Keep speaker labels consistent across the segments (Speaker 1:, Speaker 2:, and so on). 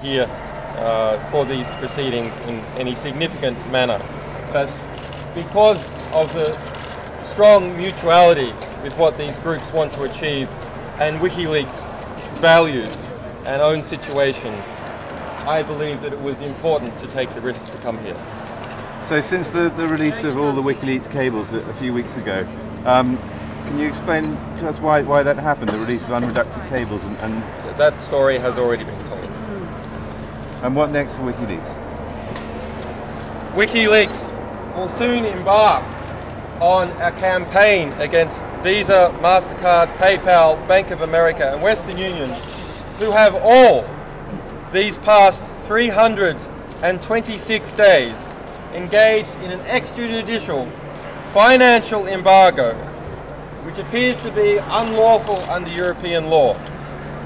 Speaker 1: here for these proceedings in any significant manner. But because of the strong mutuality with what these groups want to achieve and WikiLeaks' values and own situation, I believe that it was important to take the risk to come here.
Speaker 2: So since the release of all the WikiLeaks cables a few weeks ago, can you explain to us why that happened, the release of unredacted cables? And
Speaker 1: that story has already been told.
Speaker 2: And what next for WikiLeaks?
Speaker 1: WikiLeaks will soon embark on a campaign against Visa, MasterCard, PayPal, Bank of America and Western Union, who have all, these past 326 days, engaged in an extrajudicial financial embargo, which appears to be unlawful under European law.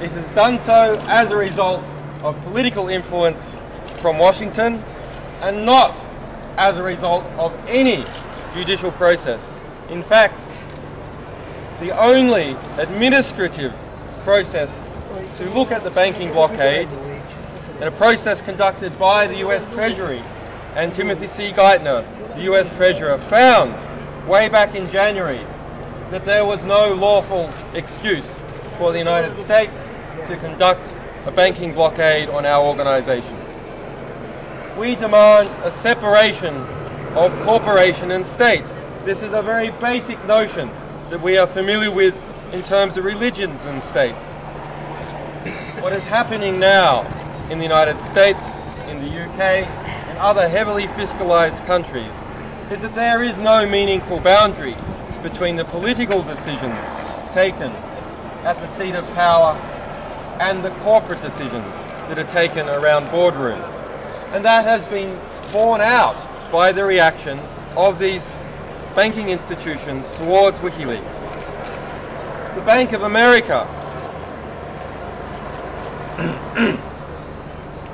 Speaker 1: It has done so as a result of political influence from Washington and not as a result of any judicial process. In fact, the only administrative process to look at the banking blockade, and a process conducted by the US Treasury and Timothy C. Geithner, the US Treasurer, found way back in January that there was no lawful excuse for the United States to conduct a banking blockade on our organization. We demand a separation of corporation and state. This is a very basic notion that we are familiar with in terms of religions and states. What is happening now in the United States, in the UK, and other heavily fiscalized countries is that there is no meaningful boundary between the political decisions taken at the seat of power and the corporate decisions that are taken around boardrooms. And that has been borne out by the reaction of these banking institutions towards WikiLeaks. The Bank of America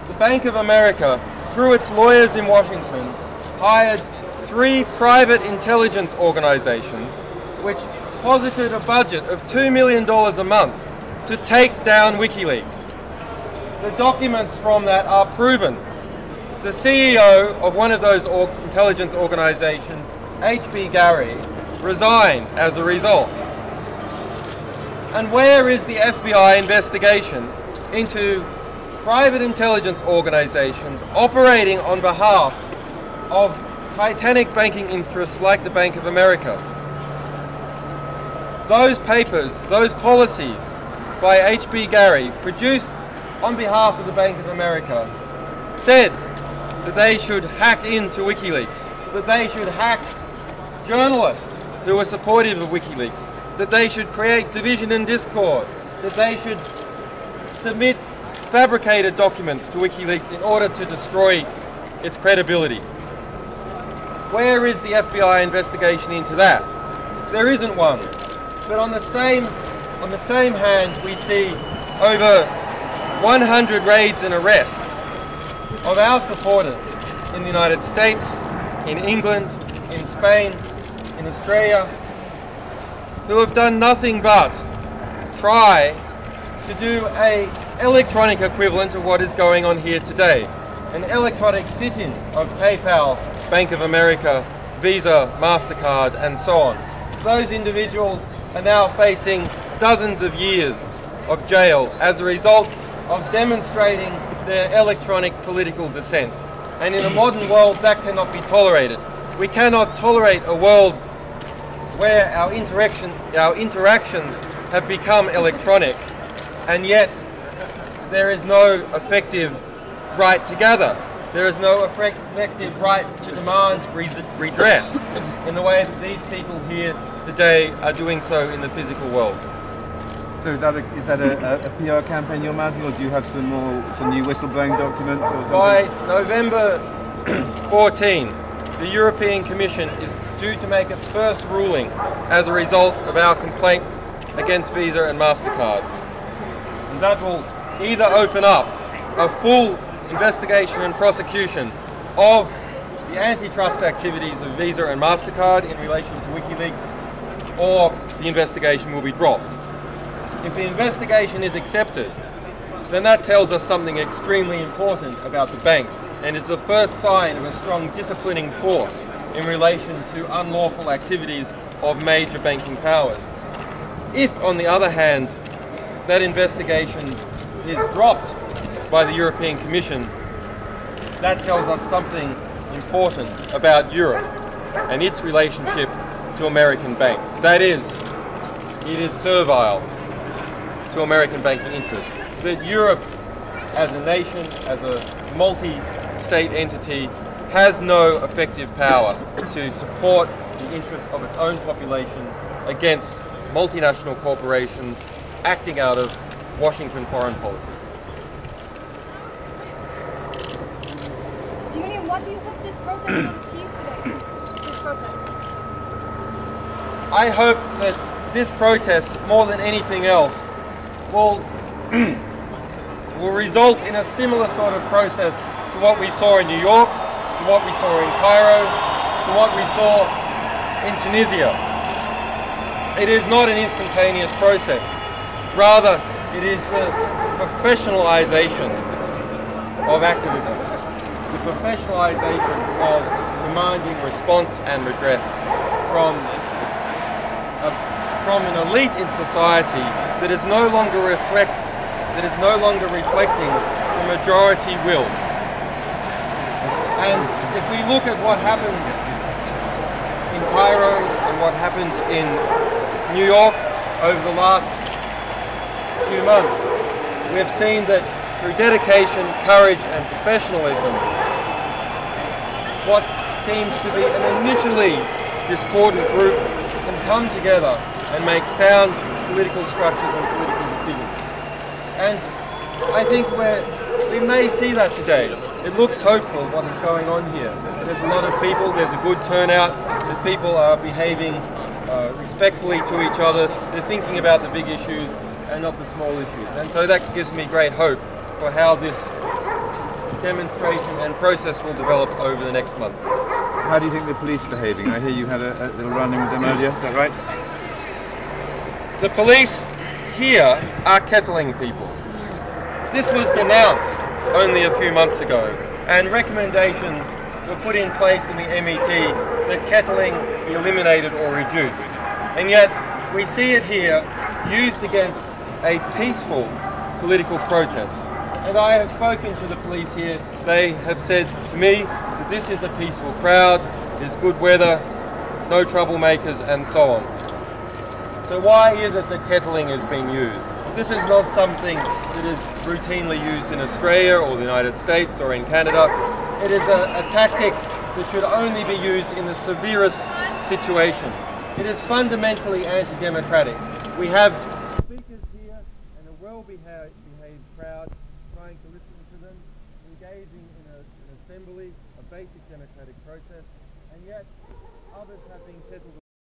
Speaker 1: the Bank of America, through its lawyers in Washington, hired 3 private intelligence organizations which posited a budget of $2 million a month to take down WikiLeaks. The documents from that are proven. The CEO of one of those intelligence organizations, H.B. Gary, resigned as a result. And where is the FBI investigation into private intelligence organizations operating on behalf of titanic banking interests like the Bank of America? Those papers, those policies by H.B. Gary, produced on behalf of the Bank of America, said that they should hack into WikiLeaks, that they should hack journalists who were supportive of WikiLeaks, that they should create division and discord, that they should submit fabricated documents to WikiLeaks in order to destroy its credibility. Where is the FBI investigation into that? There isn't one. But on the same hand, we see over 100 raids and arrests of our supporters in the United States, in England, in Spain, in Australia, who have done nothing but try to do an electronic equivalent of what is going on here today. An electronic sit-in of PayPal, Bank of America, Visa, MasterCard, and so on. Those individuals are now facing dozens of years of jail as a result of demonstrating their electronic political dissent. And in a modern world, that cannot be tolerated. We cannot tolerate a world where our interactions have become electronic, and yet there is no effective right to gather. There is no effective right to demand redress in the way that these people here today are doing so in the physical world.
Speaker 2: So is that a PR campaign you're mounting, or do you have some new whistleblowing documents or something?
Speaker 1: By November 14, the European Commission is due to make its first ruling as a result of our complaint against Visa and MasterCard. And that will either open up a full investigation and prosecution of the antitrust activities of Visa and MasterCard in relation to WikiLeaks, or the investigation will be dropped. If the investigation is accepted, then that tells us something extremely important about the banks, and it's the first sign of a strong disciplining force in relation to unlawful activities of major banking powers. If, on the other hand, that investigation is dropped by the European Commission, that tells us something important about Europe and its relationship to American banks. That is, it is servile to American banking interests. That Europe, as a nation, as a multi-state entity, has no effective power to support the interests of its own population against multinational corporations acting out of Washington foreign policy.
Speaker 3: Julian, what do you hope this protest will achieve today? This protest.
Speaker 1: I hope that this protest, more than anything else, will result in a similar sort of process to what we saw in New York, to what we saw in Cairo, to what we saw in Tunisia. It is not an instantaneous process. Rather, it is the professionalization of activism, the professionalization of demanding response and redress from an elite in society that is no longer reflecting the majority will. And if we look at what happened in Cairo and what happened in New York over the last few months, we have seen that through dedication, courage and professionalism, what seems to be an initially discordant group can come together and make sound political structures and political decisions. And I think we may see that today. It looks hopeful what is going on here. There's a lot of people, there's a good turnout, that people are behaving respectfully to each other, they're thinking about the big issues and not the small issues. And so that gives me great hope for how this demonstration and process will develop over the next month.
Speaker 2: How do you think the police are behaving? I hear you had a little run-in with them earlier, is that right?
Speaker 1: The police here are kettling people. This was denounced only a few months ago, and recommendations were put in place in the MET that kettling be eliminated or reduced. And yet we see it here used against a peaceful political protest. And I have spoken to the police here. They have said to me that this is a peaceful crowd, it's good weather, no troublemakers, and so on. So why is it that kettling is being used? This is not something that is routinely used in Australia or the United States or in Canada. It is a tactic that should only be used in the severest situation. It is fundamentally anti-democratic. We have speakers here and a well-behaved crowd trying to listen to them, engaging in an assembly, a basic democratic process, and yet others have been settled